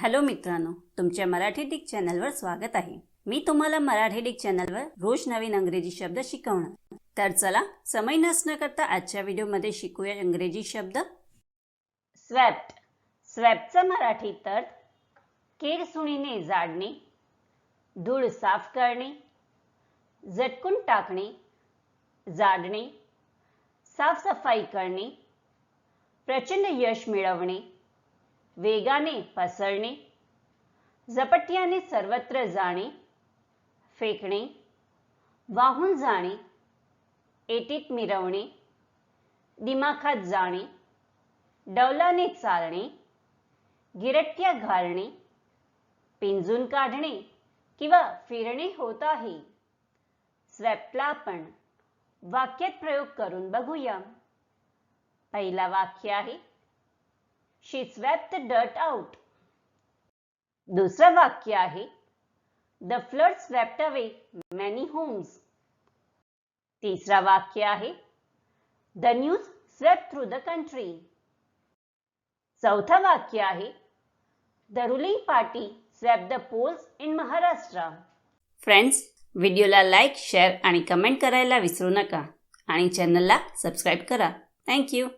Hello मित्रांनो, तुमच्या Marathi Dick चॅनलवर स्वागत आहे। मी तुम्हाला मराठी डिक चॅनलवर रोज नवीन इंग्रजी शब्द शिकवणार। तर चला समय नष्ट न करता आजच्या व्हिडिओमध्ये शिकूया इंग्रजी शब्द। स्वेप्ट। स्वेप्टचा मराठी अर्थ केरसुणीने झाडणे, धूळ साफ करणे, झटकून टाकणे, झाडणे, साफसफाई करणे, प्रचंड यश मिळवणे, वेगाने पसरणे, झपाट्याने सर्वत्र जाणे, फेकणे, वाहून जाणे, एटीत मिरवणे, दिमाखात जाणे, डौलाने चालणे, गिरट्ट्या घालणे, पिंजून काढणे किंवा फिरणे होत आहे। स्वेप्टला आपण वाक्यात प्रयोग करून बघूया। पहिला वाक्य आहे She swept the dirt out. दूसरा वाक्य आहे The flood swept away many homes. तीसरा वाक्य आहे The news swept through the country. चौथा वाक्य आहे The ruling party swept the polls in Maharashtra. Friends, व्हिडिओला लाईक, शेअर आणि कमेंट करायला विसरू नका आणि चॅनलला सबस्क्राइब करा। Thank you.